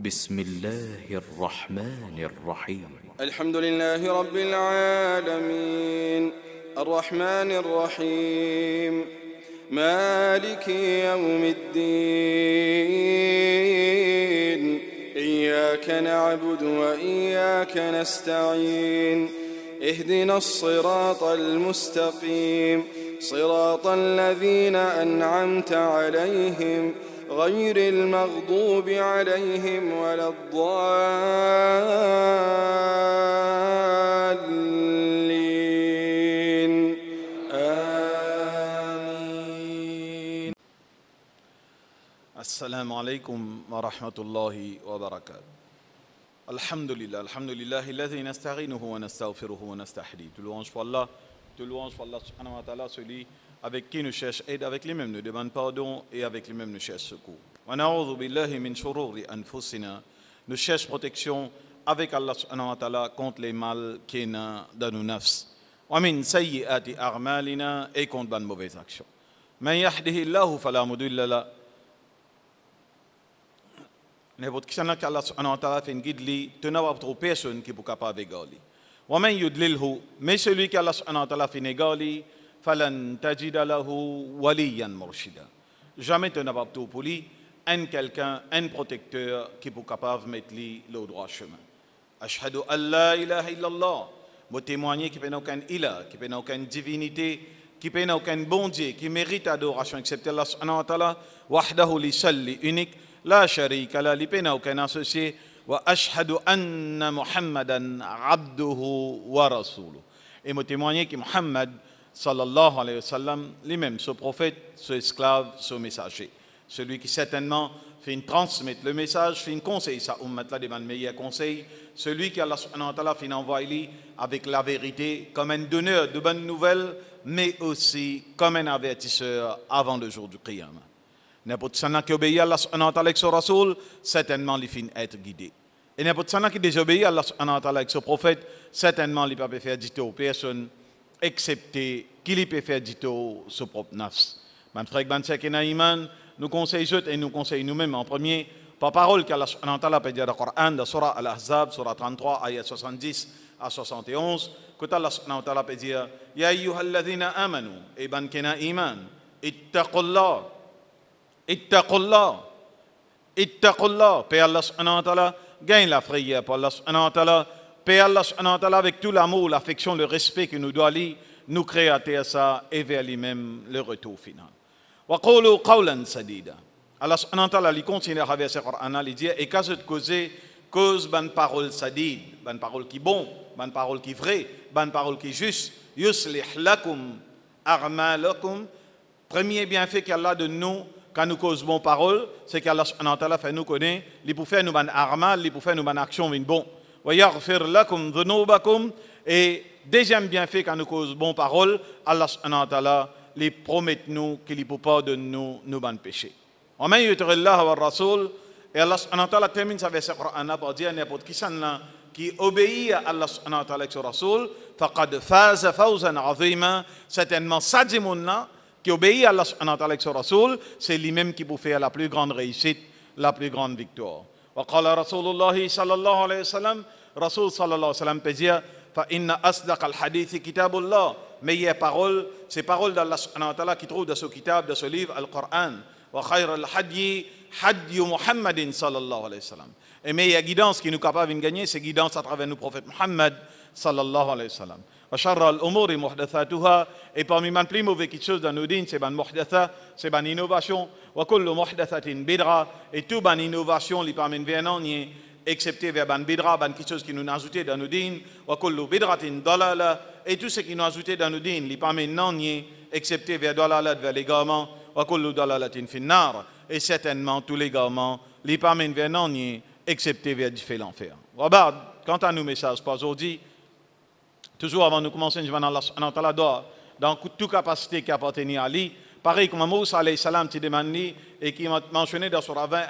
بسم الله الرحمن الرحيم الحمد لله رب العالمين الرحمن الرحيم مالك يوم الدين إياك نعبد وإياك نستعين اهدنا الصراط المستقيم صراط الذين أنعمت عليهم غير المغضوب عليهم ولا الضالين آمين. السلام عليكم ورحمة الله وبركاته. الحمد لله الذي نستعينه ونستغفره ونستهديه. Tout louange pour Allah subhanahu wa ta'ala, celui avec qui nous cherche aide, avec lui-même nous demande pardon et avec lui-même nous cherche secours. Wa na'udhu billahi min shururi anfusina, nous cherche protection avec Allah subhanahu wa ta'ala contre les mal qui sont dans nos nafs. Wa min sayyiati a'malina, et contre les mauvaises actions. Man yahdihillahu fala mudilla la. N'importe qui s'en qu'Allah subhanahu wa ta'ala fait une guide li, tenant pas trop personne qui peut capable égaler. Wa man yudlilhu, mais celui qui Allah subhanahu wa ta'ala fait égaler, falan tajida lahu waliyan murshida. Jamais tu n'as pas pour lui un quelqu'un, un protecteur qui peut capable mettre lui le droit chemin. Ashhadu an la ilaha illallah, moi témoigner qu'il n'y a aucun ilah, qu'il n'y a aucune divinité, qu'il n'y a aucun bon Dieu qui mérite adoration excepté Allah subhanahu wa ta'ala, wahdahu li salli unique, la sharika la, li n'a aucun associé, wa ashhadu anna Muhammadan abduhu wa rasuluhu. Et moi témoigner que Muhammad sallallahu alayhi wa sallam, lui-même, ce prophète, ce esclave, ce messager. Celui qui certainement fait transmettre le message, fait conseil, ça ummat là des meilleurs conseils. Celui qui Allah subhanahu wa ta'ala fait envoyer avec la vérité comme un donneur de bonnes nouvelles, mais aussi comme un avertisseur avant le jour du Qiyamah. N'importe qui obéit à Allah subhanahu wa ta'ala avec son rasoul, certainement il finit être guidé. Et n'importe qui désobéit à Allah subhanahu wa ta'ala avec son prophète, certainement il ne peut pas faire dicter aux personnes, excepté qu'il peut faire dito son propre nafs. Même frère Banser et Naïman, nous conseillons et nous conseillons nous-mêmes en premier, par parole qu'Allah subhanahu wa ta'ala peut dire dans le Coran, dans Surah Al-Ahzab, Surah 33, ayat 70 à 71, que Allah subhanahu wa ta'ala peut dire, Ya ayyuhalladhina amanu, et ban kena iman, ittaqullah, Paix Allah subhanahu wa ta'ala, gagne la frayeur pour Allah subhanahu wa ta'ala, Paix Allah subhanahu wa ta'ala avec tout l'amour, l'affection, le respect que nous doit lui, nous créer à terre ça et vers lui-même le retour final. Wa qulu qawlan sadida. Allah subhanahu wa ta'ala lui continue à verser le Coran, il dit, et qu'à cette cause ban parole sadid, ban parole qui bon, ban parole qui vrai, ban parole qui juste, yuslih lakum a'malakum. Premier bienfait qu'Allah de nous, quand nous causons bonne parole, c'est qu'Allah subhanahu wa ta'ala fait nous connaître, il peut faire nous ban armal, il peut faire nous ban action bon. Wa yaghfir lakum dhunubakum, et deuxième bienfait quand nous causons bonne parole, Allah subhanahu wa ta'ala les promet nous qu'il ne peut pas de nous ban péché. Wa man yuti'illah wa rasul, et Allah subhanahu wa ta'ala termine sa verset Coran pour dire n'importe qui obéit à Allah subhanahu wa ta'ala et son rasul, faqad faza fawzan azima, certainement ça dit qui obéit à Allah subhanahu wa ta'ala et son rasul, c'est lui-même qui peut faire la plus grande réussite, la plus grande victoire. Wa qala Rasulullah sallallahu alayhi wa sallam, Rasul sallallahu alayhi wa sallam peut dire, fa inna asdaq al-hadith kitabullah, meilleure parole, c'est parole d'Allah subhanahu wa ta'ala qui trouve dans ce kitab, dans ce livre, Al-Qur'an. Wa khayr al-hadyi, hadyu Muhammadin sallallahu alayhi wa sallam. Et meilleure guidance qui nous est capable de gagner, c'est guidance à travers nous, prophète Muhammad sallallahu alayhi wa sallam. Wa sharra al-umuri muhdathatuha, et parmi les plus mauvaises choses dans nos dînes, c'est ban muhdatha, c'est ban innovation. Wa kullu muhdathatin bidra, et tout ban innovation, li parmi venant ni excepté vers ban bidra, ban quelque chose qui nous a ajouté dans nos dînes. Wa kullu bidratin dalala, et tout ce qui nous a ajouté dans nos dînes, li parmi non ni excepté vers dalalat, vers l'égarement. Wa kullu dalalatin finnar, et certainement tous les égarements, li parmi venant ni excepté vers du feu l'enfer. Regarde, quant à nous messages pas aujourd'hui, toujours avant de commencer, je vais dans Allah dans toute capacité qui appartenait à lui. Pareil comme Moussa alayhi salam qui demande et qui m'a mentionné dans Surah 20,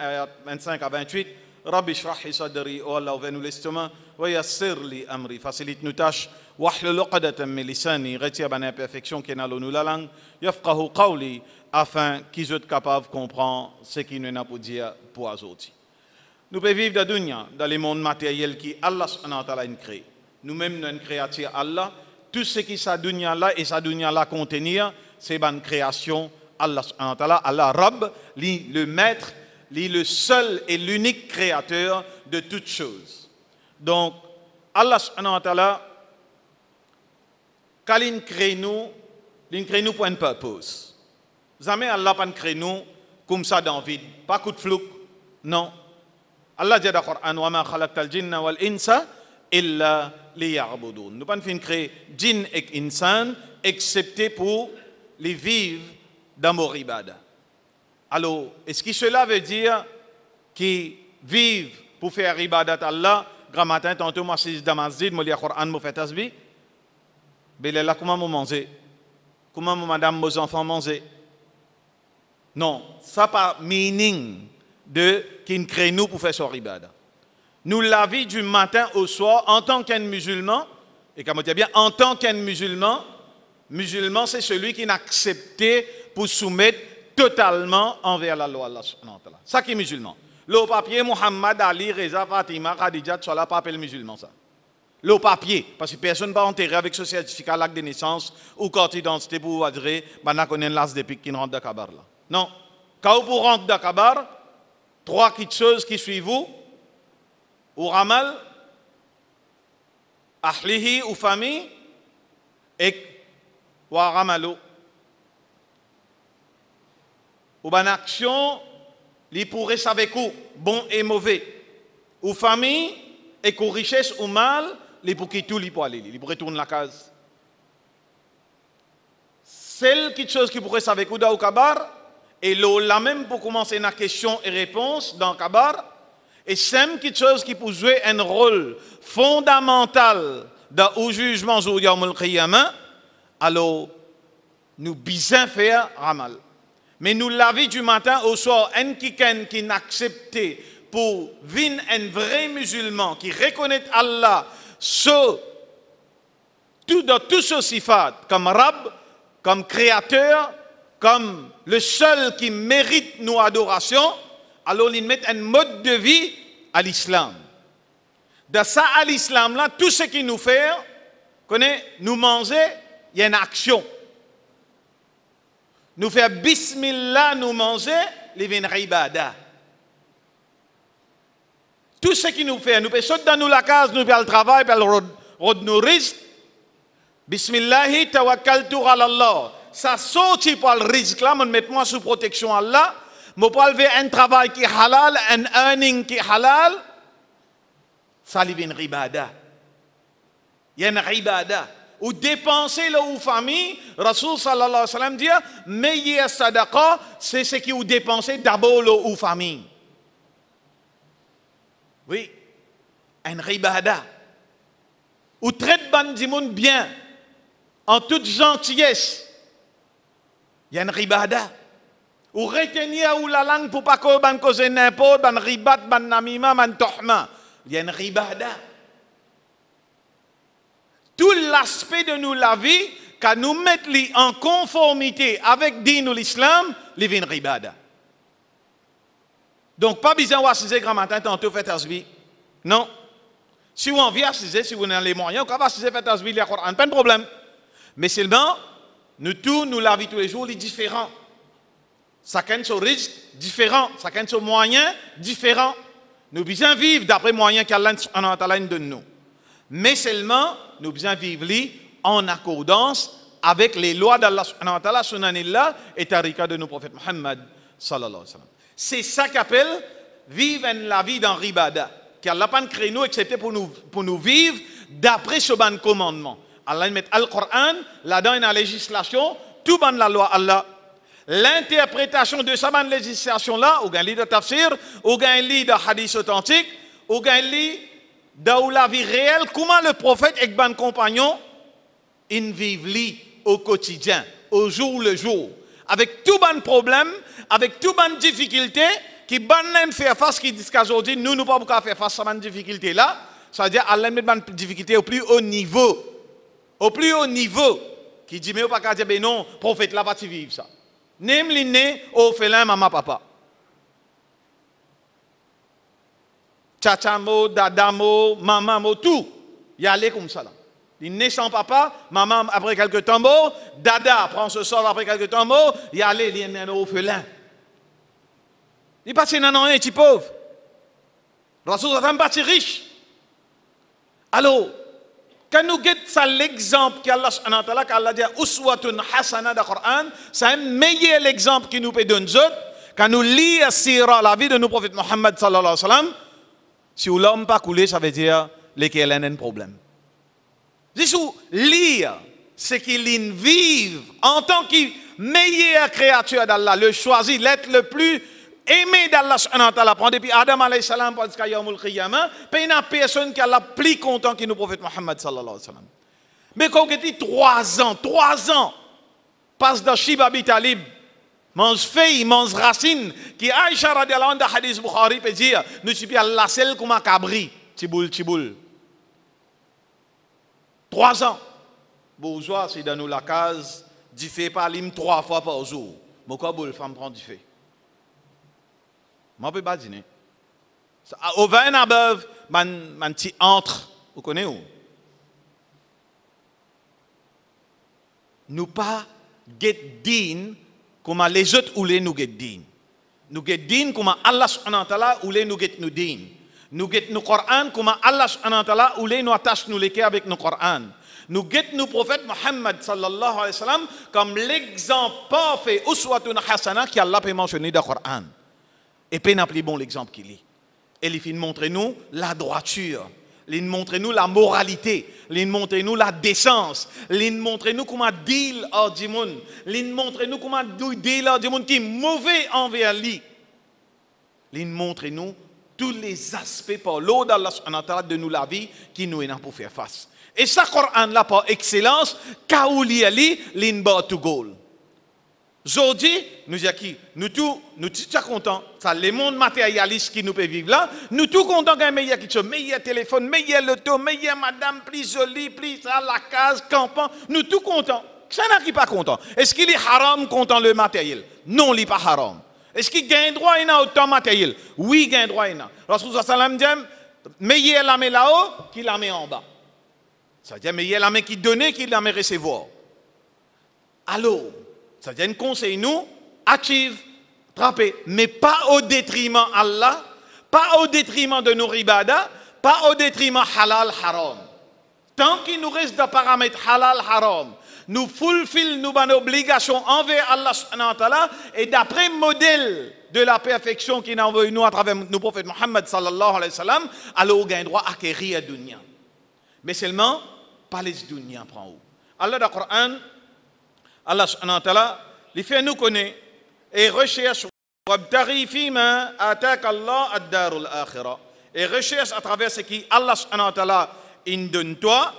25 à 28, Rabbi shrah li sadri, oh Allah, ouvre-nous l'estomac, wa yassir li amri, facilite nos tâches, wahlul uqdatan min lisani, retire ban imperfection qui est dans nous la langue, yafqahu qawli, afin qu'ils soient capables de comprendre ce qui nous a pour dire pour aujourd'hui. Nous pouvons vivre dans le dunya, dans les mondes matériels qui Allah a créé. Nous-mêmes, nous sommes créatures Allah. Tout ce qui sa dunya là et sa dunya là contenir, c'est une création Allah. Allah Rabb, le maître, le seul et l'unique créateur de toutes choses. Donc, Allah quand il crée nous pour une purpose. Jamais Allah pas crée nous comme ça dans le vide, pas coup de flou. Non. Allah dit dans le Coran wa ma khalaqtal jinna wal insa illa liya'budun. Nous pas fin créer djinn et insan excepté pour les vivre dans mon ibada. Alors, est-ce que cela veut dire qu'ils vivent pour faire ibadat Allah? Grand matin, tantôt moi c'est dans masjid, moi lis le Coran, moi fais tasbih. Ben là comment moi manger? Comment madame, mes enfants manger? Non, ça pas meaning de qui crée nous pour faire son ibadah. Nous la vie du matin au soir en tant qu'un musulman, et comme on dit bien, en tant qu'un musulman, musulman c'est celui qui n'a accepté pour soumettre totalement envers la loi Allah. Ça qui est musulman. Le papier Muhammad Ali, Reza, Fatima, Khadija, ça là pas appelé musulman ça. Le papier, parce que personne ne va enterrer avec ce certificat l'acte de naissance ou carte d'identité pour dire qu'on connaît l'as depuis qui rentre dans Kabar là. Non. Quand vous rentrez dans Kabar, trois petites choses qui suivent vous, ou ramal, ahlihi ou famille, et ou ramalo. Ou une action, li pourrait savoir quoi, bon et mauvais. Ou famille, et qu'au richesse ou mal, li pour qui tout li pour aller, li pour retourner la case. Celle qui chose qui pourrait savoir quoi dans Kabar, et là même pour commencer la question et réponse dans Kabar, et c'est quelque chose qui peut jouer un rôle fondamental dans le jugement jour Yawm al-Qiyamah, alors nous bisons faire ramal. Mais nous la vie du matin au soir, un qui n'accepte pour vivre un vrai musulman qui reconnaît Allah dans tout ce sifat, comme Rab, comme créateur, comme le seul qui mérite nos adorations, alors ils mettent un mode de vie à l'islam. Dans ça, à l'islam, là, tout ce qu'il nous fait, nous manger, il y a une action. Nous faire bismillah, nous manger, il y a une ibada. Tout ce qu'il nous fait, nous faisons dans nous la case, nous faisons le travail, nous faisons nos risques. Bismillahi tawakkaltu ala Allah. Ça sortit par le risque là, je mets moi sous protection Allah. Je peux lever un travail qui est halal, un earning qui est halal. Ça, il y a une ibada. Il y a une ibada. Ou dépenser là où famille, Rasul sallallahu alayhi wa sallam dit, meilleur sadaqa, c'est ce qui vous dépensez d'abord là où famille. Oui, une ibada. Ou traite bandi monde bien, en toute gentillesse. Il y a une ibada. Ou retenir ou la langue pour pas qu'on cause n'importe, ban ribat, ban namima, ban tohma. Il y a une ibada. Tout l'aspect de nous la vie, quand nous mettons en conformité avec din ou l'islam, il y a une ibada. Donc, pas besoin d'assister grand matin, tantôt fait tasbih. Non. Si vous en envie d'assister, si vous avez les moyens, vous pouvez assister fait tasbih, il y a pas de problème. Mais seulement, nous tous, nous la vie tous les jours, il est différent. Chacun son risque différent, chacun son moyen différent. Nous devons vivre d'après les moyens qu'Allah donne nous. Mais seulement, nous devons vivre en accordance avec les lois d'Allah, sunanillah et tarika de nos prophètes Muhammad sallallahu alayhi wa sallam. C'est ça qu'appelle vivre la vie dans ribada. Qu'Allah n'a pas créé nous excepté pour nous vivre d'après ce ban commandement. Allah met le Coran, là-dedans la législation, tout ban la loi Allah. L'interprétation de cette législation-là, ou gain de tafsir, ou gain de hadith authentique, ou gain dans la vie réelle, comment le prophète et ban compagnon, ils vivent au quotidien, au jour le jour, avec tout ban problème, avec tout ban difficulté, qui ban faire face, qui disent qu'aujourd'hui, nous ne pouvons pas faire face à cette difficulté-là, c'est-à-dire Allah met ban difficulté au plus haut niveau. Au plus haut niveau, qui dit, mais on ne peut pas dire, non, prophète là, pas vivre ça. Nem l'inné, au félin, maman, papa. tchatchamo, dadamo, mamamo, tout. Il y allait comme ça là. Il naît sans papa, maman après quelques temps mort, dada prend ce sort après quelques temps mort, il y allait, il est un orphelin. Il passe dans un petit pauvre. Rasoul n'est pas riche. Alors, quand nous regardons l'exemple qu'Allah a dit, Uswatun Hasana dans le Coran, c'est un meilleur exemple qui nous peut donner. Quand nous lisons la vie de nos prophètes Mohammed sallallahu alayhi wa sallam, si l'homme n'a pas coulé, ça veut dire qu'il a un problème. Si vous lisez ce qu'ils vivent en tant que meilleure créature d'Allah, le choisi, l'être le plus aimé d'Allah, depuis Adam alayhi salam jusqu'à Yawmul Qiyamah, il n'y a personne qui est plus content que nous prophète Mohammed sallallahu alayhi wa sallam. Mais quand on dit 3 ans, passe dans Shibabi Talib, mange feuille, mange racine, qui Aïcha radiallahu anha hadith Bukhari peut dire, nous sommes la selle comme un cabri, tiboul. 3 ans. Bourgeois, c'est dans nous la case, du fait par l'hymne 3 fois par jour. Pourquoi vous le femme prend du fait? Moi, je ne peux pas dîner. Au vin à beuve, man petit entre. Vous connaissez où? Nous pas get din comme les autres ou les nous get din. Nous get din comme Allah subhanahu wa ta'ala ou les nous get nous din. Nous get nous Coran comme Allah subhanahu wa ta'ala ou les nous attache nous les avec nous Coran. Nous get nous prophète Mohammed sallallahu alayhi wa sallam comme l'exemple parfait uswatun hasana qui Allah peut mentionner dans le Coran. Et puis n'a plus bon l'exemple qu'il est. Et il montre nous la droiture. Il montre nous la moralité, il montre nous la décence, il montre nous comment deal avec du monde, il montre nous comment deal avec du monde qui est mauvais envers lui. Il montre nous tous les aspects par l'eau d'Allah de nous la vie qui nous est là pour faire face. Et ça, Coran là par excellence, kaouli ali l'inba to goal. Aujourd'hui, nous tous contents. Ça, le monde matérialiste qui nous peut vivre là, nous tous contents qu'un meilleur qui meilleur téléphone, meilleur loto, meilleur madame, plus jolie, plus ça, la case, campant. Nous tous contents. Ça n'a qui pas content. Est-ce qu'il est haram content le matériel? Non, il n'est pas haram. Est-ce qu'il gagne droit à autant matériel? Oui, il gagne droit à. Rasoul sallam dit, meilleur la met là-haut qu'il la met en bas. Ça veut dire meilleur la met qui donne qu'il la met recevoir. Alors, ça veut dire conseil nous, active, trapper, mais pas au détriment Allah, pas au détriment de nos ibadah, pas au détriment halal haram. Tant qu'il nous reste des paramètres halal haram, nous fulfill nos obligations envers Allah subhanahu wa ta'ala et d'après modèle de la perfection qu'il a envoyé nous à travers nos prophètes Mohammed sallallahu alayhi wa sallam, alors on gagne droit à acquérir la dunya. Mais seulement, pas les dunya prend où. Allah dans le Coran, Allah subhanahu wa ta'ala, il fait nous connaître et recherche wabtaghi fima ataka Allah ad-darul akhirah. Et recherche à travers ce qui Allah subhanahu wa ta'ala il donne toi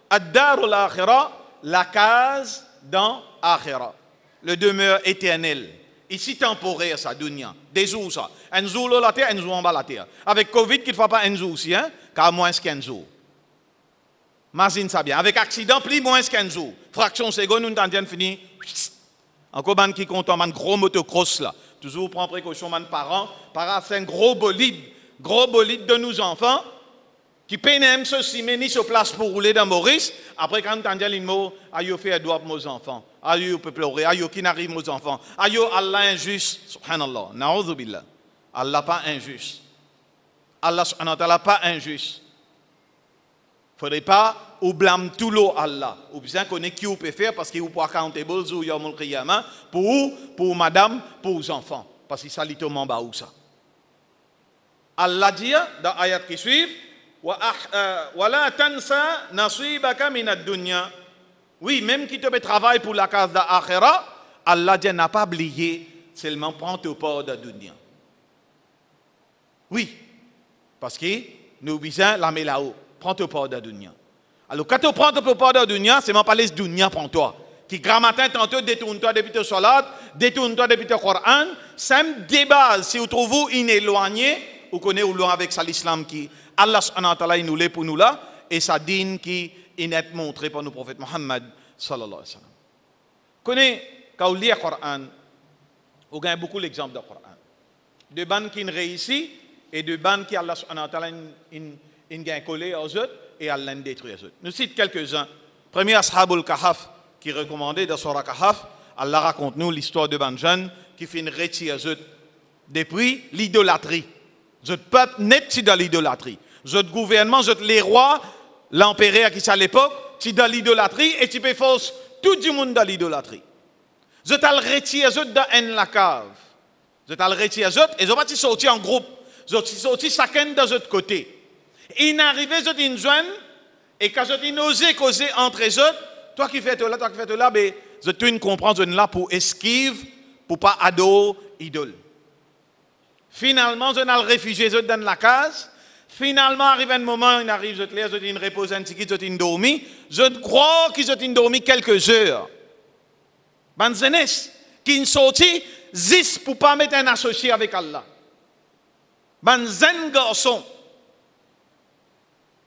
ad-darul akhirah, la case dans akhirah, le demeure éternel. Ici temporaire ça dunya, des jours ça. Un jour la terre, un jour en bas la terre. Avec Covid qu'il ne faut pas un jour aussi hein, car moins qu'un jour. Imagine ça bien. Avec accident, plus moins qu'un jour. Fraction seconde, nous t'en fini. Encore man qui compte un gros motocross là. Toujours prendre précaution man parents. C'est un gros bolide de nos enfants qui peine ceci mais ni sur place pour rouler dans Maurice. Après quand t'en dis mot, ayo fait droit pour nos enfants. Ayo peut pleurer, ayo qui n'arrive aux enfants. Ayo Allah injuste. Subhanallah. Na'udhu billah. Allah pas injuste. Allah subhanahu wa ta'ala pas injuste. Faudrait pas ou blâme tout l'eau Allah. Ou bien connaître qui vous peut faire parce qu'il vous peut accountable sur Yawmul Qiyamah pour madame, pour les enfants. Parce que ça lit au bas ou ça. Allah dit dans l'ayat qui suit, wa la tansa nasibaka min ad-dunya. Oui, même qui te fait travail pour la case d'Akhira, Allah dit n'a pas oublié, seulement prends ton part de dunya. Oui, parce que nous visons la mettre là-haut. Prends ton part de dunya. Alors, quand tu prends ton part de dunya, c'est même pas les dunya pour toi. Qui grand matin, tantôt, détourne-toi depuis ton salat, détourne-toi depuis ton Coran. C'est un débat. Si vous trouvez inéloigné, vous connaissez ou loin avec ça l'islam qui, Allah subhanahu wa ta'ala, il nous l'est pour nous là, et ça dîne qui est montré par nos prophètes Mohammed sallallahu alayhi wa sallam. Connaissez, quand vous lisez le Coran, vous gagnez beaucoup l'exemple du Coran. De bandes qui réussissent, et de ban qui Allah subhanahu wa ta'ala in gain collé aux autres et Allah détruit les autres. Nous citons quelques-uns. Premier Ashabul Kahaf qui est recommandé dans Surah Kahaf. Allah raconte nous l'histoire de Banjan qui fait une retirer les autres depuis l'idolâtrie. Votre peuple net dans l'idolâtrie. Votre gouvernement, les rois, l'empereur qui est à l'époque, tu dans l'idolâtrie et tu peux force tout le monde dans l'idolâtrie. Vous allez retirer les autres dans la cave. Vous allez retirer les autres et vous allez sortir en groupe. Vous allez sortir chacun de l'autre côté. Il arrive, vous allez joindre et quand vous allez oser causer entre les autres, toi qui fais tout là, ben, vous allez comprendre là pour esquive, pour pas adorer idole. Finalement, vous allez réfugier les autres dans la case. Finalement, arrive un moment, il arrive, vous allez reposer un petit peu, vous allez dormir. Je crois qu'ils ont dormi quelques heures. Ban jeunesse qui sorti zis pour pas mettre un associé avec Allah. Ban zen garçon.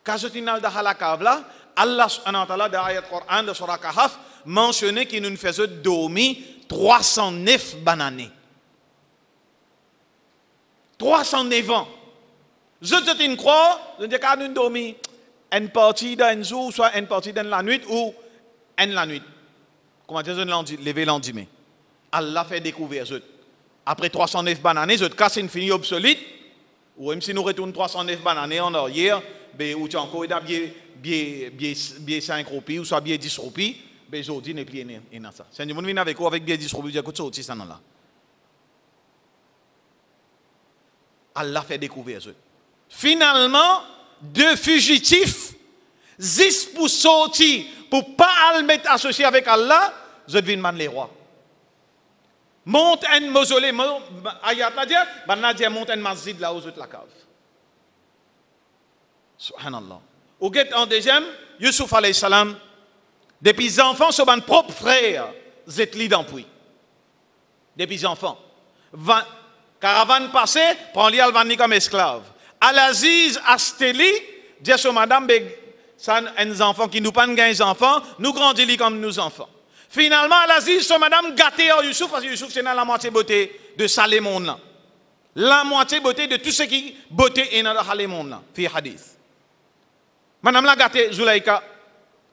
Quand je suis dans la cave là, Allah subhanahu wa ta'ala dans l'ayat Coran de Surah Kahaf mentionnait qu'il nous faisait dormir 309 bananes. 309 ans. Je te une croix, je dis qu'à nous dormir une partie d'un jour, soit une partie dans la nuit ou une la nuit. Comment dire, lever l'endemain. Allah fait découvrir eux. Après 309 bananes, eux cassent une finie obsolète. Ou même si nous retournons 309 bananes en arrière, ben ou tu encore bien 5 roupies ou soit bien 10 roupies, ben aujourd'hui n'est plus dans ça. C'est un monde vient avec vous avec bien 10 roupies, écoute ça aussi ça non là. Allah fait découvrir eux. Finalement, deux fugitifs, 10 pour sortir, pour ne pas le mettre associé avec Allah, je deviens les rois. Monte un mausolée, ayat la dire, Nadia monte un masjid là aux autres la cave. Subhanallah. Ou get en deuxième, Yusuf alayhi salam, depuis les enfants, sont mes propres frères, zetli dans puits. Depuis les enfants. Caravane passée, prend-les alvani comme esclave. Al-Aziz Asteli, dit à madame, ça, un enfant qui nous pas des enfants, nous grandissons comme nos enfants. Finalement, Al-Aziz, son madame gâté à Youssouf, parce que Youssouf, c'est dans la moitié beauté de Salémon là. La moitié beauté de tout ce qui beauté est dans le monde là, fi hadith. Madame la gâté, Zulaïka,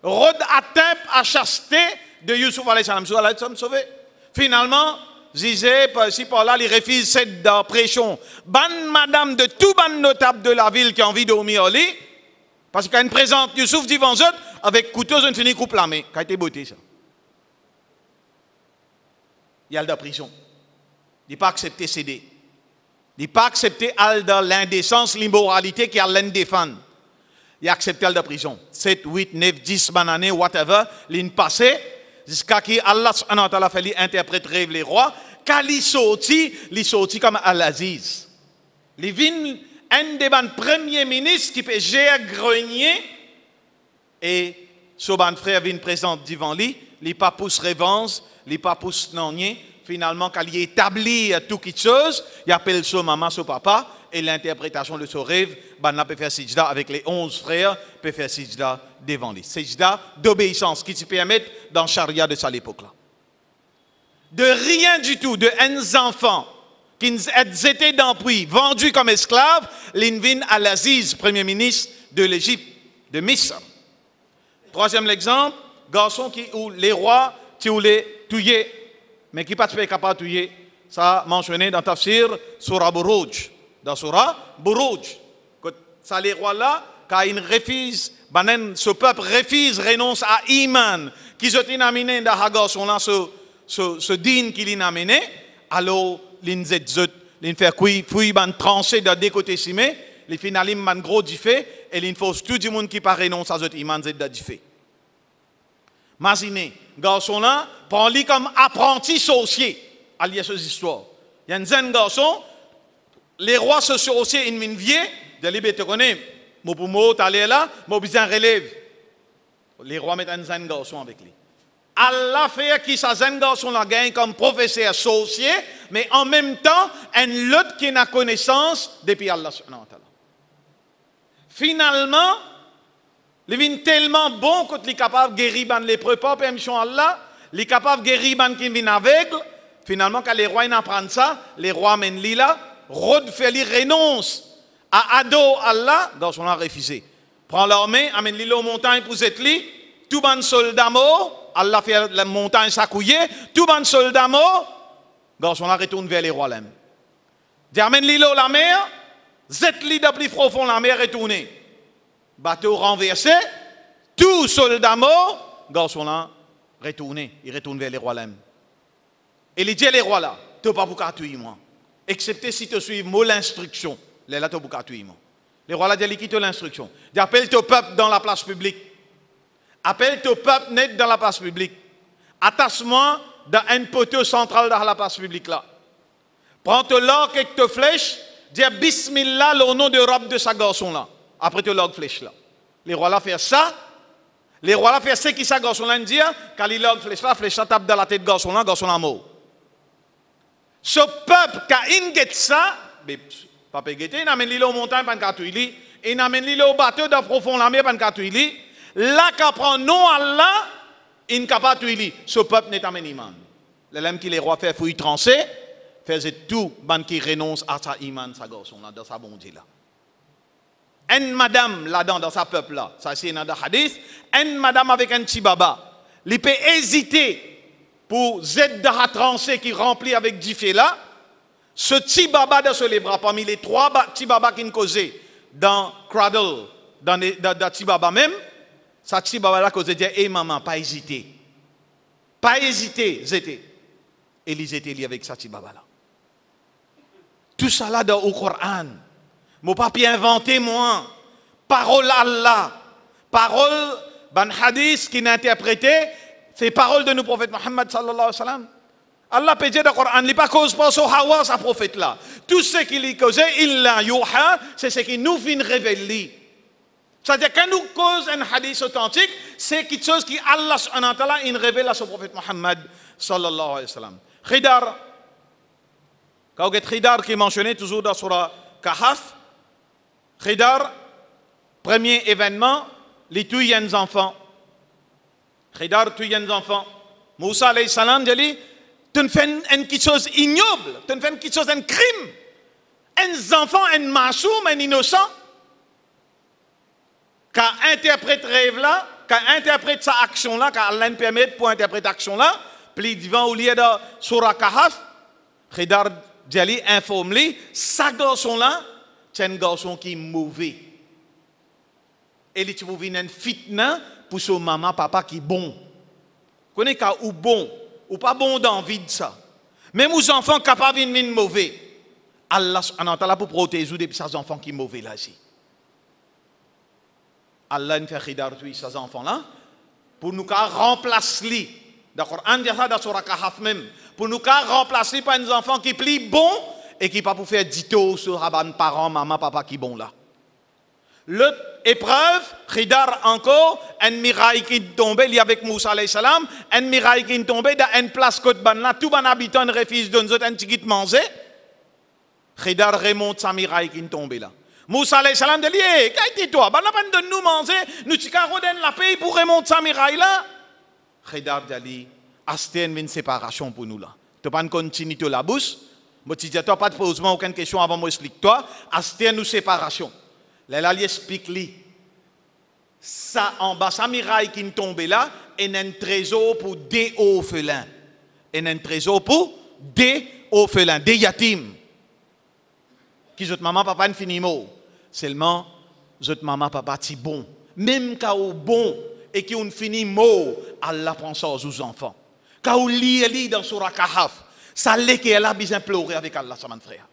rôde à temple à chasteté de Youssouf alayhi salam. Youssouf alayhi salam sauvé. Finalement, Zizé, par-ci par-là, il refuse cette pression. Ban madame de tout ban notable de la ville qui a envie de dormir au lit, parce qu'il y a une présente Youssouf devant eux, avec couteau, une finie coupe la main. Qui a été beauté ça. Il y a de la prison. Il n'a pas accepté céder. Il n'a pas accepté l'indécence, l'immoralité qui a l'indéfend. Il a accepté la prison. 7, 8, 9, 10 bananes, whatever, l'in passé, jusqu'à ce Allah subhanahu wa ta'ala fait interpréter les rois, quand il sorti comme Al-Aziz. Il vient un des premiers ministres qui peut gérer grenier et son frère vient présent devant lui, il pas pousse revanche, il pas pousse nonnier. Finalement, quand il établit tout quelque chose, il appelle son maman, son papa, et l'interprétation de son rêve, il peut faire sijda avec les 11 frères, peut faire sijda devant lui. Sijda d'obéissance qui te permet dans le charia de cette époque-là. De rien du tout, de un enfant qui étaient dans le puits, vendus comme esclaves, l'Invin Al-Aziz, premier ministre de l'Égypte, de Misr. Troisième exemple, garçon où les rois, qui les tuer, mais qui pas capable de tuer, ça mentionné dans Tafsir, Surah Buruj. Dans Surah Buruj. Ça, les rois-là, quand ils refusent, ce peuple refuse, renonce à Iman, qui se sont amenés dans la garçon-là, ce din qu'il a amené, alors, ils fait fouille, tranché de deux côtés simé, les finalement, man gros du fait, et ils forcent tout le monde qui pas renonce à ce Iman, c'est du fait. Imaginez, garçon-là, prend-lui comme apprenti sorcier, à lier ces histoires. Il y a un jeune garçon, les rois se sorciers, une vieille, de liberté connaît, mon poumon, t'allais là, mon besoin relève. Les rois mettent un jeune garçon avec lui. Allah fait qui sa jeune garçon la gagne comme professeur sorcier, mais en même temps, un autre qui n'a connaissance depuis Allah subhanahu wa ta'ala. Finalement, il est tellement bon qu'il est capable de guérir les lépreux par permission Allah, il est capable de guérir les qui viennent aveugles. Finalement, quand les rois apprennent ça, les rois mènent là, Rod fait lui renonce À ado Allah, garçon là refusé. Prends l'armée, amène-les aux montagnes pour être li. Tout ban soldat mort, Allah fait la montagne s'accouiller. Tout ban soldat mort, garçon là retourne vers les rois l'âme. Dis amène-les à la mer, zet-li de plus profond la mer retourner. Bateau renversé, tout soldat mort, garçon là retourner, il retourne vers les rois l'âme. Et il dit les rois là, tu n'as pas pour tuer moi. Excepté si tu suis moi l'instruction. Les là, tu n'as pas pour tuer moi. Les rois là disent quitte l'instruction. Dis appelle ton peuple dans la place publique. Appelle ton peuple net dans la place publique. Attache-moi dans un poteau central dans la place publique là. Prends ton l'arc et ta flèche. Dis Bismillah au nom de Rab de sa garçon là. Après ton l'arc flèche là. Les rois là font ça. Les rois là font ce qui sa garçon là dit. Quand il l'arc flèche là tape dans la tête de garçon là mort. Ce peuple qui a une ça, papa guetté, il amène l'île aux montagnes pour ne tuer, il amène l'île au bateau de profond la mer pour ne tuer. Là qui prend non Allah, il ne peut pas tuer. Ce peuple n'est pas iman. L'homme qui les rois fait fouille transer, faisait tout ban qui renonce à sa iman, sa garçon là, dans sa bonté là. Une madame là-dedans, dans sa peuple là, ça c'est dans le hadith, une madame avec un petit baba, il peut hésiter pour Z de tranché qui remplit avec 10 fées là, ce petit baba de les bras, parmi les 3 petits babas qui nous causaient dans cradle, dans petit baba même, ce petit baba là causait dire, hey maman, pas hésiter. Pas hésiter, zété. Et ils étaient liés avec ce petit baba là. Tout ça là dans le Coran. Mon papier inventé moi. Parole Allah. Parole, ban hadith qui n'a interprété. C'est paroles de nos prophètes Mohammed sallallahu alayhi wa sallam. Allah peut dire dans le Coran, il n'est pas cause pas sur Hawa, ce prophète là. Tout ce qu'il y cause, illa yuha, c'est ce qui nous vient révéler. C'est-à-dire quand nous cause un hadith authentique, c'est quelque chose qui Allah subhanahu wa ta'ala il révèle à son prophète Mohammed sallallahu alayhi wa sallam. Khidar, quand Khidar qui est mentionné toujours dans Surah Kahf, Khidar, premier événement, les tous enfants. Khidar, tous les enfants. Moussa alayhi salam dit, tu fais quelque chose ignoble, tu fais quelque chose un crime. Un enfant, un masoum, un innocent, qui interprète rêve là, qui interprète sa action là, qui Allah permet pour interpréter action là, puis devant au lieu de Surah Kahf, Khidar dit, informe-lui, sa garçon là, c'est un garçon qui est mauvais. Et il trouve une fitna pour son maman, papa qui est bon. Vous connaissez ou bon, ou pas bon dans vie de ça. Même aux enfants capables de venir mauvais. Allah subhanahu wa ta'ala pour protéger depuis ces enfants qui sont mauvais là. Allah ne fait khidar tous ces enfants là pour nous remplacer les. D'accord, on dit ça dans Surah Kahf même. Pour nous remplacer par des enfants qui plient bon et qui pas pour faire dito sur les parents, maman, papa qui bon là. L'autre épreuve, Khidar encore, un mirail qui est tombé, il y avec Moussa alayhi salam, un mirail qui est tombé dans une place côte ban là, tout ban habitant refuse de nous un petit manger. Khidar remonte sa mirail qui est tombé là. Moussa alayhi salam dit, hey, qu'est-ce ban n'a pas de nous manger, nous t'icaro donne la paix pour remonter sa mirail là. Khidar dit, c'était une séparation pour nous là. Tu pas continuer de la bouche, moi tu dis, toi pas de posement aucune question avant moi explique toi, c'était une séparation. Là, il explique lui. Ça en bas, sa miraille qui est tombée là, est un trésor pour des orphelins. Et un trésor pour des orphelins, des yatim. Qui zot maman, papa, ne finit mot. Seulement, zot maman, papa, ti bon. Même quand on bon et qui on finit mot, Allah prend ça aux enfants. Quand on lit dans Surah Kahf, ça l'est qu'elle a besoin de pleurer avec Allah, ça mon frère.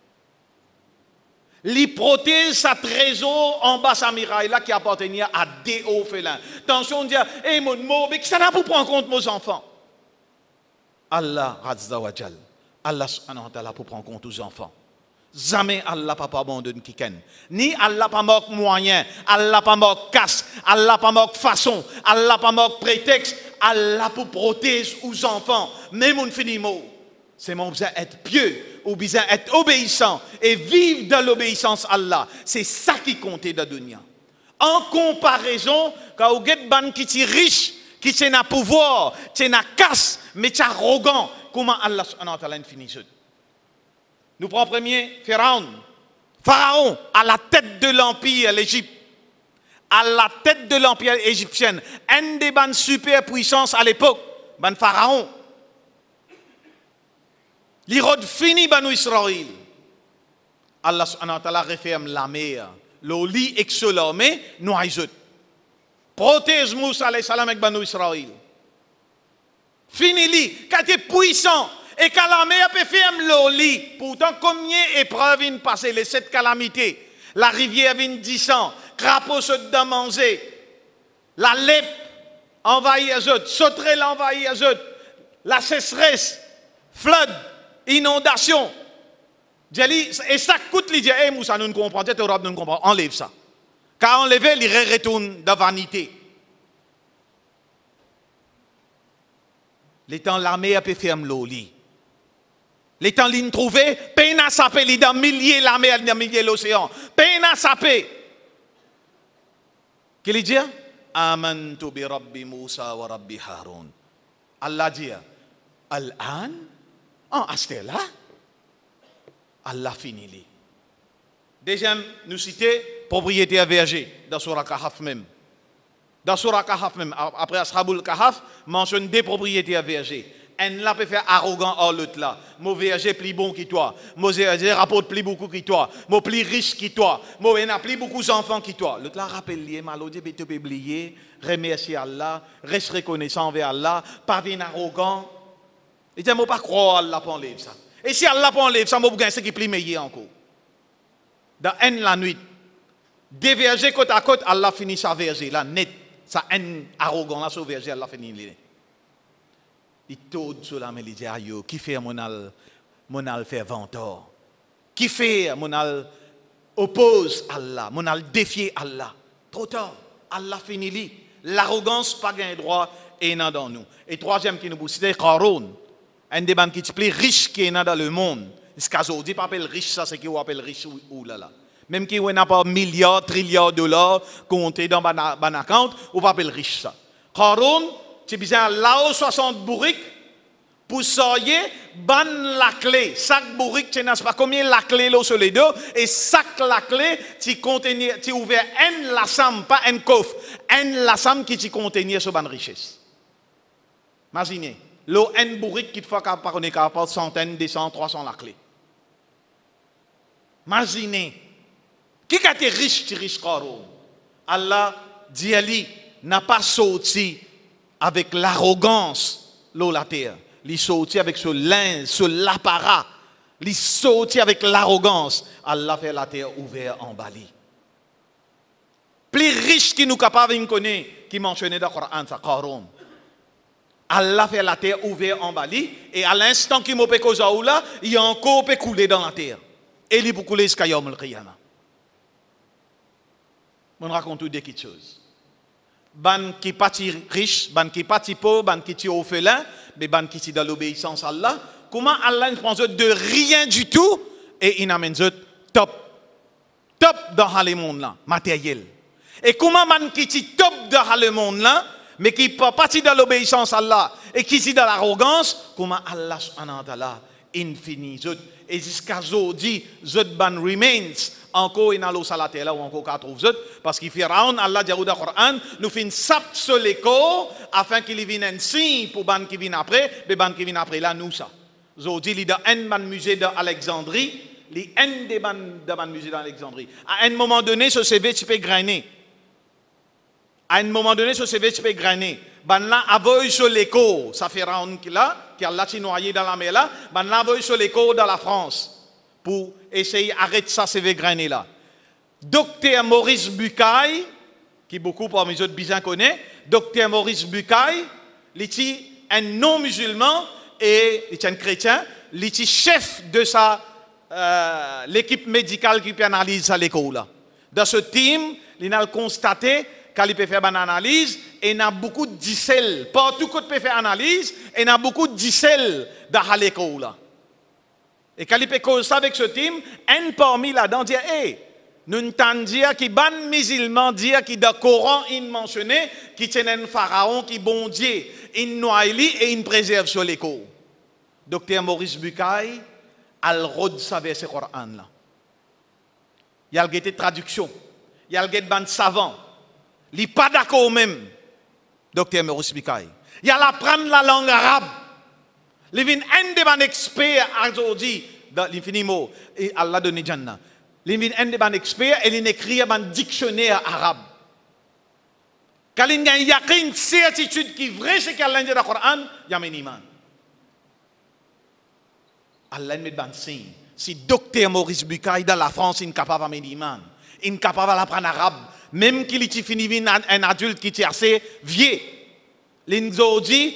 Li protège sa trésor en bas sa miraille là qui appartenait à des orphelins. Attention, on dit, hey mon mot, mais qui ça n'a pour prendre en compte nos enfants? Allah, Azza wa Jal, Allah subhanahu wa ta'ala pour prendre en compte aux enfants. Jamais Allah pas abandonne quelqu'un. Ni Allah pas manque moyen, Allah pas manque casse, Allah pas manque façon, Allah pas manque prétexte, Allah pour protéger aux enfants. Même on finit mot. C'est mon besoin d'être pieux, ou besoin d'être obéissant et vivre dans l'obéissance à Allah. C'est ça qui compte dans la dunya. En comparaison, quand vous avez des gens qui sont riches, qui sont dans le pouvoir, qui sont dans la casse, mais qui sont arrogants, comment Allah subhanahu wa ta'ala finit ça? Nous prenons premier Pharaon. Pharaon, à la tête de l'empire, l'Égypte, à la tête de l'empire égyptien, un des bandes superpuissances à l'époque, ban Pharaon. L'Irod fini banou Israël. Allah subhanahu wa ta'ala referme la mer. Le lit exolomé, nous aïzout. Protège Moussa alayhi salam avec banou Israël. Fini li, quand est puissant, et quand la mer peut fermer le lit, pourtant combien d'épreuves viennent passer, les 7 calamités, la rivière vient descendre, crapaud se manger, la lèpre envahit les autres, sauterelle envahit les autres, la sécheresse, flood, inondation. Et ça coûte les dire, hey Moussa, nous ne comprenons pas, Europe nous ne comprenons pas, enlève ça. Car enlever, il retourne de vanité. Les temps l'armée a pu fermer l'eau. Les temps l'in trouvé, peine à saper, dans milliers la mer, dans milliers l'océan. Peine à saper. Qu'est-ce qu'il dit? Amantu bi Rabbi Moussa wa Rabbi Haroun. Allah dit, Al-an, à ce là, Allah finit li. Deuxième, nous citons propriétaire verger dans Surah Kahf même. Dans Surah Kahf même, après Ashabul Kahf, mentionne des propriétaires vergers. Un là peut faire arrogant à l'autre là. Mon verger plus bon que toi. Mon verger rapporte plus beaucoup que toi. Mon plus riche que toi. Mon a plus beaucoup d'enfants que toi. L'autre là rappelle lié, malodie, tu peux oublier, remercier Allah, reste reconnaissant envers Allah, pas bien arrogant. Et tu ne pas croire Allah pour enlever ça. Et si Allah pour enlever ça, moi vous gagnez ce qui est plus meilleur encore. Dans une la nuit, des vergers côte à côte, Allah finit sa verger, là, net. Ça haine arrogant, là, sur verger, Allah finit les. Il tourne sur la main, il dit, aïe, qui fait mon al faire ventor? Qui fait mon al oppose Allah, mon al défier Allah? Trop tard, Allah finit li. L'arrogance, pas gain droit, et non dans nous. Et troisième qui nous cite, Qaroun, un des banques qui est plus riche qui est dans le monde. Ce qu'on dit, pas appelle riche, ça, c'est qui on appelle riche ou là là. Même qui n'a pas milliards, trilliards de dollars comptés dans ban account, on pas appeler riche ça. Qaroun, tu besoin là 60 bourriques pour soyer ban la clé. Chaque bourrique, tu n'as pas combien la clé là sur les deux et chaque la clé tu contenir, tu ouvert un lassam, pas un coffre, un lassam qui tu contenir sur ban richesse. Imaginez, l'eau un bourrique qui te fait par centaines, 200, 300 la clé. Imaginez. Qui a été riche, tu riche Qaroun? Allah dit Ali n'a pas sorti avec l'arrogance la terre. Il sorti avec ce linge, ce l'apparat. Il sorti avec l'arrogance. Allah fait la terre ouverte en Bali. Plus riche qui nous capable de connaître, qui mentionnait dans le Coran, c'est Qaroun. Allah fait la terre ouverte en Bali. Et à l'instant qu'il m'a fait là, il y a encore peut couler dans la terre. Et il peut couler jusqu'à Yom al-Qiyamah. On raconte deux petites choses. Ban qui parti riche, ban qui parti pauvre, ban qui est orphelin, mais ban qui est dans l'obéissance à Allah. Comment Allah ne prend de rien du tout et il amène top dans le monde là, matériel. Et comment ban qui est top dans le monde là, mais qui pas parti dans l'obéissance à Allah et qui est dans l'arrogance, comment Allah subhanahu wa ta'ala infini et jusqu'à aujourd'hui, ban remains encore in allo salaté là ou encore qu'à trouver parce qu'il Pharaon Allah dit dans le Coran nous fin sap sur les corps afin qu'il vienne un signe pour ban qui viennent après mais ban qui viennent après là nous ça aujourd'hui il y a un ban musée d'Alexandrie il un des ban musée d'Alexandrie à un moment donné ce CV tu peux grainer à un moment donné ce CV tu peux grainer ban là avoy sur les corps ça Pharaon qui là qui a là noyé dans la mer là ban là avoy sur les corps dans la France pour essayer d'arrêter ça, ces grainer là. Docteur Maurice Bucaille, qui beaucoup parmi les autres bien connaissent, Docteur Maurice Bucaille, il est un non-musulman et il est un chrétien, il est chef de l'équipe médicale qui peut analyser à l'école. Dans ce team, il a constaté qu'il peut faire une analyse et il y a beaucoup de dicelles. Partout qu'on peut faire analyse, et il y a beaucoup de dicelles dans l'école. Et quand il peut causer ça avec ce team, un parmi là-dedans dit, hey, nous entendons dire qu'il ban musulman dire qu'il dans le Coran il mentionné qu'il tient un pharaon qui bon Dieu, il noie et il préserve sur l'écho. Docteur Maurice Bucaille al rod sa verset Coran là. Il y a des traductions. Il y a des savants. Il n'est pas d'accord même, docteur Maurice Bucaille. Il y a l'apprendre la langue arabe. Il vient un des experts aujourd'hui dans l'infini mot et Allah donne Jannah. Il vient un des experts et il écrit un dictionnaire arabe. Quand il y a une certitude qui est vraie, c'est qu'Allah dit dans le Coran, il y a un iman. Allah met un signe. Si docteur Maurice Bucaille dans la France est capable d'amener l'iman, il est capable d'apprendre l'arabe, même qu'il est fini un adulte qui est assez vieux. L'Inzodi,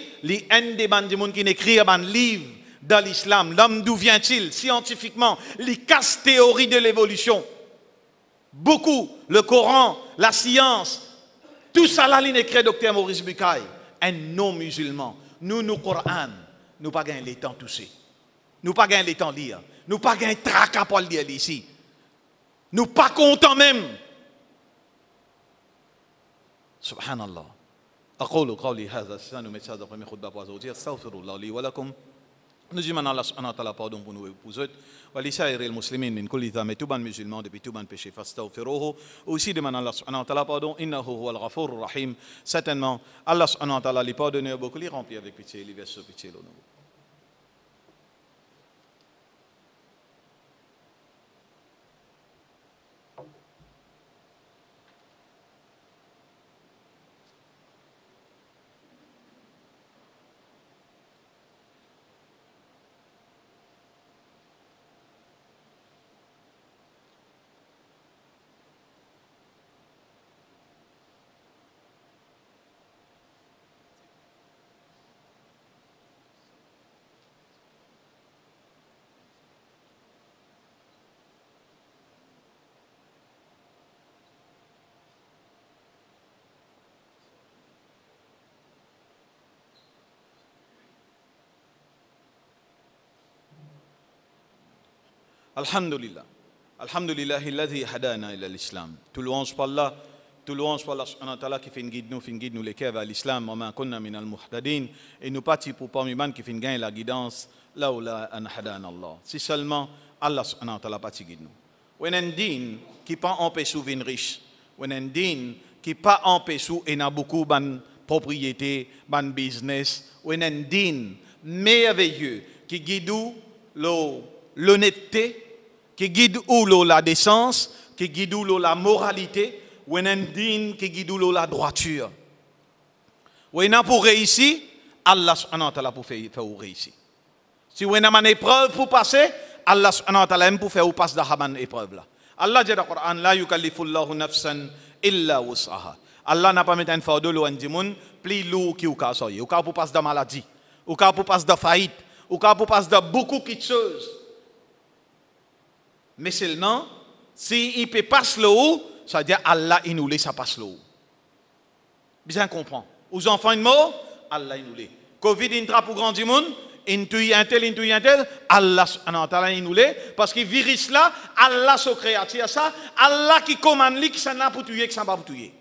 un des gens qui écrit un livre dans l'islam, l'homme d'où vient-il, scientifiquement, les casse théorie de l'évolution. Beaucoup, le Coran, la science, tout ça là, il écrit docteur Maurice Bucaille, un non-musulman. Nous, Coran, nous pas gagné les temps touchés. Nous pas gagné les temps lire. Nous pas gagné tracas pour lire ici. Nous pas contents même. Subhanallah. أقول قولي هذا السنة ومثال هذا premier خطبة بوازوجي أستغفر الله لي ولكم نجي من الله سبحانه وتعالى pardon pour nous et pour eux ولسائر المسلمين من كل ذنب توبا musulmans depuis tout ban péché فاستغفروه aussi demande Allah subhanahu wa ta'ala pardon إنه هو الغفور الرحيم certainement Allah subhanahu wa ta'ala les pardonner beaucoup les remplir avec pitié les verser pitié l'honneur. Alhamdulillah. Alhamdulillah, alladhi hadana ila l'islam. Tout louange par Allah, tout louange par Allah subhanahu wa ta'ala qui fait une guide nous les cœurs vers l'islam, wa ma kunna min al-muhtadin, et nous partis pour parmi man qui fait une gain la guidance, là où la an hadana Allah. Si seulement Allah subhanahu wa ta'ala parti guide nous. When un din qui pas empêche sous vin riche, when un din qui pas empêche sous et n'a beaucoup ban propriété, ban business, when un din merveilleux qui guide l'honnêteté, qui guide où la décence, qui guide où la moralité, ou un digne qui guide où la droiture. Ou un pour réussir, Allah subhanahu wa ta'ala pour faire réussir. Si vous avez une épreuve pour passer, Allah subhanahu wa ta'ala aime pour faire ou passer dans cette épreuve là. Allah dit dans le Coran, la yukallifullahu nafsan illa wus'aha. Allah n'a pas mis un fardeau loin du monde, plus lourd qui ou ka soyer. Ou ka pour passer dans maladie, ou ka pour passer dans faillite, ou ka pour passer dans beaucoup de choses. Mais seulement, si il peut passer le haut, ça veut dire Allah il nous laisse ça passe le haut. Bien comprendre. Aux enfants de mort, Allah il nous laisse. Covid il trappe pour grand du monde, intuit un tel, Allah il nous laisse. Parce que virus là, Allah se créateur ça, Allah qui commande lui qui s'en a pour tuer, qui s'en va pour tuer.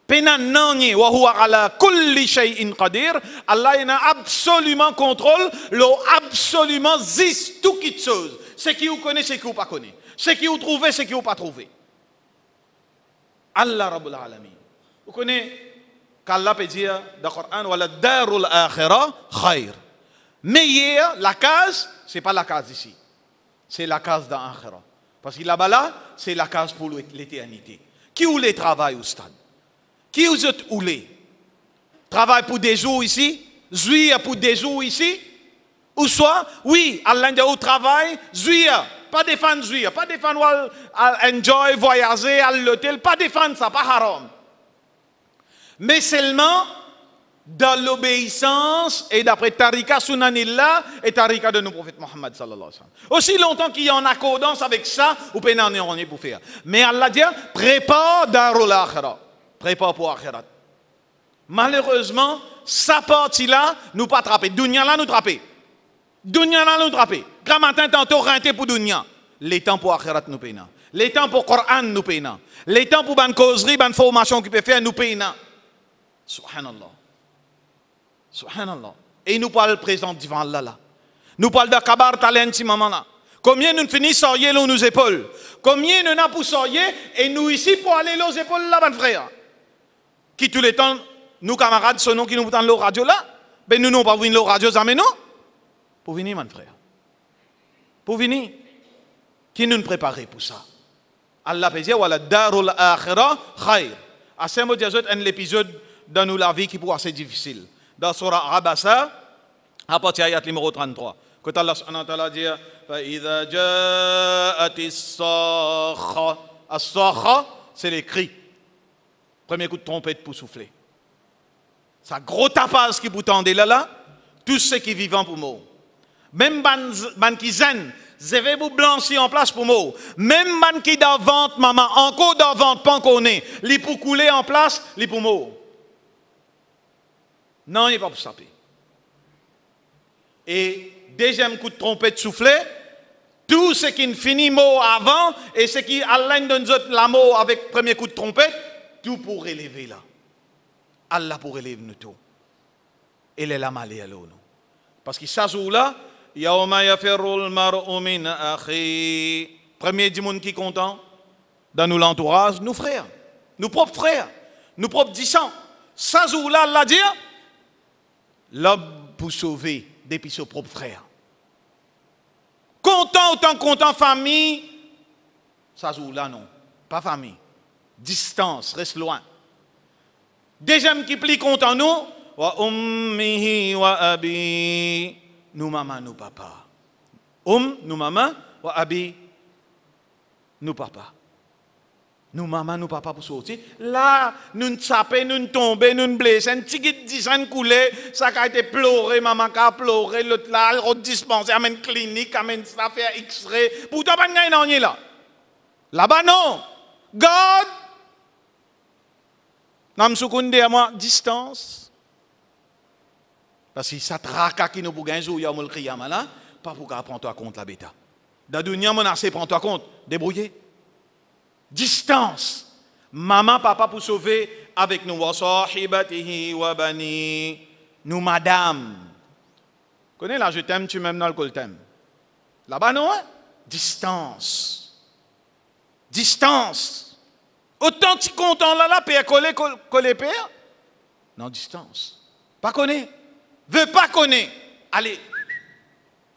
Penanani wa huwa ala kulli shay'in qadir. Allah il a absolument contrôle, l'eau absolument zis tout qui chose. Ce qui vous connaît, ce qui vous pas connaît. Ce qui vous trouvez, ce qui vous pas trouvé. Allah Rabbul Alamin. Vous connaissez qu'Allah peut dire dans le Coran wala darul akhirah khair. Meilleur la case, c'est pas la case ici. C'est la case dans l'akhirah. Parce que là-bas là, c'est la case pour l'éternité. Qui ou les travaille au stade? Qui vous êtes oulé? Travaille pour des jours ici, jouir pour des jours ici. Ou soit, oui, Allah dit au travail, jouir, pas défendre jouir, pas défendre enjoy, voyager, à l'hôtel, pas défendre ça, pas haram. Mais seulement dans l'obéissance et d'après Tarika Sunanillah et Tarika de nos prophètes Mohammed sallallahu alayhi wa sallam. Aussi longtemps qu'il y a en accordance avec ça, vous pouvez en rien pour faire. Mais Allah dit, prépare darul akhirah, prépare pour akhirat. Malheureusement, sa partie-là, nous pas attraper. Dunya là, nous attraper. Dunya là nous attraper. Grand matin tantôt renté pour dunya. Les temps pour akhirat nous payons. Les temps pour Coran nous payons. Les temps pour ban causerie, ban formation qui peut faire nous payons. Subhanallah. Subhanallah. Et nous parle présent devant Allah là. Nous parle de kabar talent si maman là. Combien nous finissons sortir nos épaules? Combien nous n'avons pas sortir et nous ici pour aller aux épaules là, mon frère? Qui tous les temps, nous camarades, ce nom qui nous entendent la radio là, ben nous n'avons pas venir la radio, ça mais non? Pour venir, mon frère. Pour venir. Qui nous prépare pour ça? Allah peut dire, voilà, darul akhira khair. À ce moment, il y a un épisode dans la vie qui pourrait être difficile. Dans Surah Abasa, à partir de l'ayat numéro 33. Quand Allah subhanahu wa ta'ala dit, فَإِذَا جَاءَتِ الصَّاخَّةُ. As-sakha, c'est les cris. Premier coup de trompette pour souffler. Ça gros tapage qui vous tendez là, tous ceux qui vivent pour mort. Même ban qui zen, je vais vous blanchir en place pour mort. Même ban qui d'avant, maman, encore d'avant, pas qu'on est, li pour couler en place, li pour mort. Non, il n'est pas pour saper. Et deuxième coup de trompette soufflé, tout ce qui ne finit mot avant et ce qui allaine de nous la mot avec premier coup de trompette, tout pour élever là. Allah pour élever nous tout. Et les lames aller à l'eau. Parce que ça joue là, Yauma yafirul mar'u min akhi. Premier du monde qui est content dans nous l'entourage, nos frères, nos propres frères, nos propres dissants. Ça joue là, Allah dit, l'homme pour sauver depuis ses propres frères. Content, autant content, famille, ça joue là, non. Pas famille. Distance, reste loin. Deuxième qui plie content, nous, wa ummihi wa abi, nous maman, nous papa. Nous maman, wa abi, nous papa. Nous maman, nous papa pour sortir. Là, nous tapons, nous tombons, nous blessons. Un petit guide 10 ans coulé, ça a été pleuré, maman a pleuré, l'autre là, l'autre dispensé, amène clinique, amène ça, faire X-ray. Pourtant, pas de gain là. Là-bas, non. God. Nam soukounde à moi, distance. Parce que ça traka qui nous pour gagner jour, yamul qiyama là, pas pour prendre toi compte la bêta. Dadunya menacé, prends-toi compte, débrouillez. Distance. Maman, papa pour sauver avec nous. Wa sahibatihi wa bani. Nous, madame. Connais là, je t'aime, tu m'aimes, dans le col t'aime. Là-bas, non, hein? Distance. Distance. Autant tu content là, père coller père. Non, distance. Pas connaître. Veux pas connaître. Allez.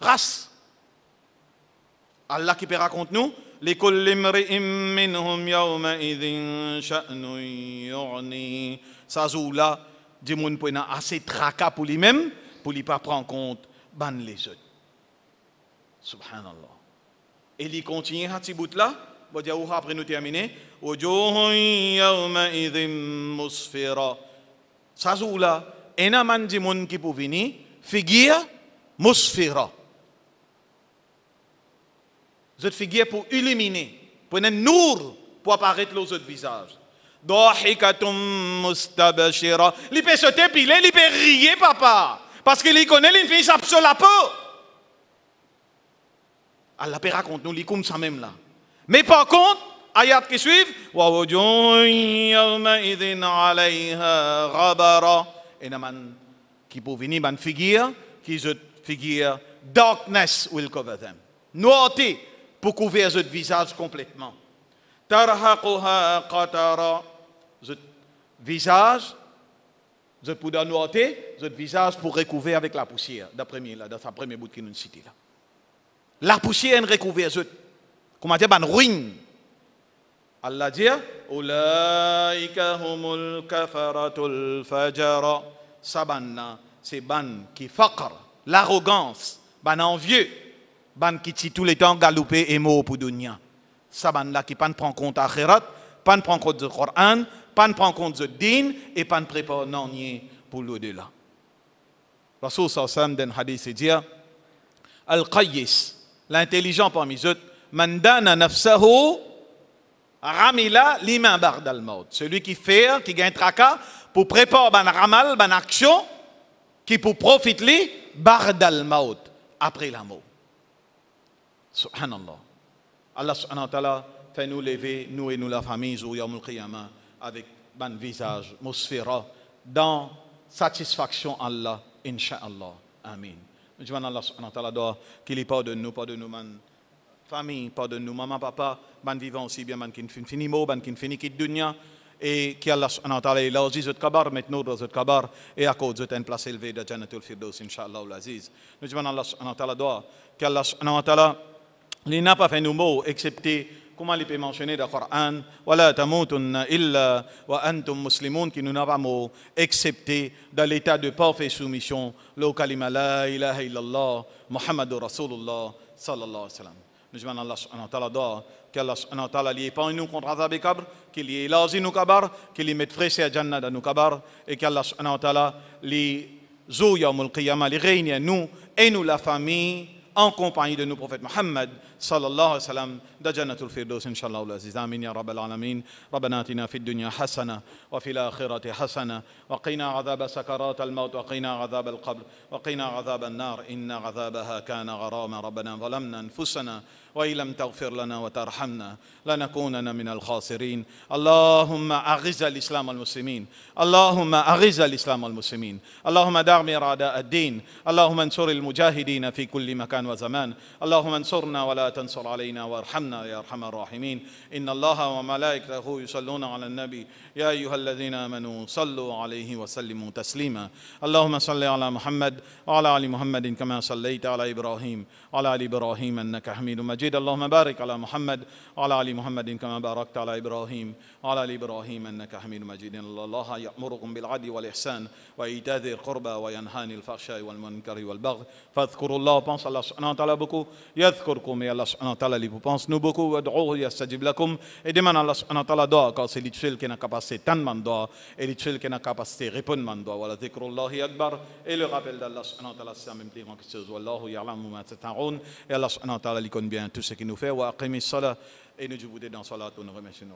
Race. Allah qui peut raconter nous. لكل امرئ منهم يومئذ شأن يغني. Ça joue là, du monde pour assez tracas pour lui-même, pour lui pas prendre en compte ban les autres. Subhanallah. Et il continue à ce bout là, bon dire après nous terminer. وجوه يومئذ مسفرة. Ça joue là, un amant du monde qui peut venir, figure musfira. Cette figure pour illuminer, pour un nour pour apparaître aux autres visages. Dahikatum mustabashira. Il peut se dépiler, il peut rire, papa. Parce qu'il connaît, il fait ça sur la peau. Allah peut raconter nous, il comme ça même là. Mais par contre, ayat qui suivent, wa wujuhun yawma'idhin 'alayha ghabara. Et naman qui peut venir ban figure, qui cette figure darkness will cover them. Noirté pour couvrir ce visage complètement. Tarhaquha qatara. Ce visage, ce poudre noirté, ce visage pour recouvrir avec la poussière. D'après moi, dans sa première bout qui nous cite là. La poussière est recouverte. Comment dire, ban ruine. Allah dit, Ulaika humul kafaratul fajara. Sabanna, c'est ban qui faqr, l'arrogance, ban envieux. Ban qui tient tous les temps galopé et mort pour dunya. Ça ban là qui pas prend compte akhirat, pas prend compte du Coran, pas prend compte du din et pas prépare non pour l'au-delà. Rasul sallam dans hadith dit al-qayyis, l'intelligent parmi eux, man dana nafsahu ramila liman ba'da al-maut. Celui qui fait, qui gagne tracas pour préparer ban ramal, ban action qui pour profiter ba'da al-maut, après la mort. Subhanallah. Allah subhanahu wa ta'ala fait nous lever, nous et nous la famille, jour Yawmul Qiyamah, avec un visage, musfira, dans satisfaction Allah, Inch'Allah. Amin. Je demande Allah subhanahu wa ta'ala qu'il pardonne nous, man, famille, pardonne-nous, maman, papa, ban vivant aussi bien, ban qui fini mot, ban qui fini quitte dunya, et qui Allah subhanahu wa ta'ala élargit notre kabar, mettez-nous dans notre kabar, et à cause de une place élevée de Jannatul Firdaus, Inch'Allah al-Aziz. Nous demandons Allah subhanahu wa ta'ala doit, qu'Allah subhanahu wa ta'ala, il n'a pas fait nos mots, excepté, comment il peut mentionner dans le Coran, wala tamutunna illa wa antum muslimun, qui nous n'a pas mot, excepté dans l'état de parfaite soumission, le kalima la ilaha illallah, Muhammadur Rasulullah, sallallahu alayhi wa sallam. Nous demandons Allah subhanahu wa ta'ala doit, qu'Allah subhanahu wa ta'ala épargne nous contre azab et kabr, qu'il y élargit nos kabar, qu'il y mette fraîche à Jannah dans nos kabar, et qu'Allah subhanahu wa ta'ala les zou yawmul qiyamah, les règne nous, et nous la famille, en compagnie de nos prophètes Muhammad sallallahu alayhi wa sallam da jannatul firdaus inshallah al-aziz amin ya rabbal alamin rabbana atina fid dunya hasana wa fil akhirati hasana wa qina adhab sakarat al-maut wa qina adhab al-qabr wa qina adhab an-nar inna adhabaha kana gharama rabbana zalamna anfusana wa illam taghfir lana wa tarhamna lanakunanna min al-khasirin allahumma aghiz al-islam wal-muslimin allahumma aghiz al-islam wal-muslimin allahumma da'mir a'da ad-din allahumma ansur al-mujahidin fi kulli makan وزمان اللهم انصرنا ولا تنصر علينا وارحمنا يا ارحم الراحمين ان الله وملائكته يصلون على النبي يا ايها الذين امنوا صلوا عليه وسلموا تسليما اللهم صل على محمد وعلى ال محمد كما صليت على ابراهيم وعلى ال ابراهيم انك حميد مجيد اللهم بارك على محمد وعلى ال محمد كما باركت على ابراهيم وعلى ال ابراهيم انك حميد مجيد الله يأمركم بالعدل والاحسان وايتاء ذي القربى وينهى عن الفحشاء والمنكر والبغي فاذكروا الله pense Allah subhanahu wa ta'ala beaucoup yadhkurkum et Allah subhanahu wa ta'ala li vous pense nous beaucoup wad'uhu yastajib lakum et demande Allah subhanahu wa ta'ala doa car c'est l'utile qui n'a capacité tant man doa et l'utile qui n'a capacité répondre man doa wala dhikrullahi akbar et le rappel d'Allah subhanahu wa ta'ala c'est la même chose wallahu ya'lamu ma tata'un et Allah subhanahu wa ta'ala li connaît bien tout ce qu'il nous fait wa aqimis salat et nous vous dans salat nous remercions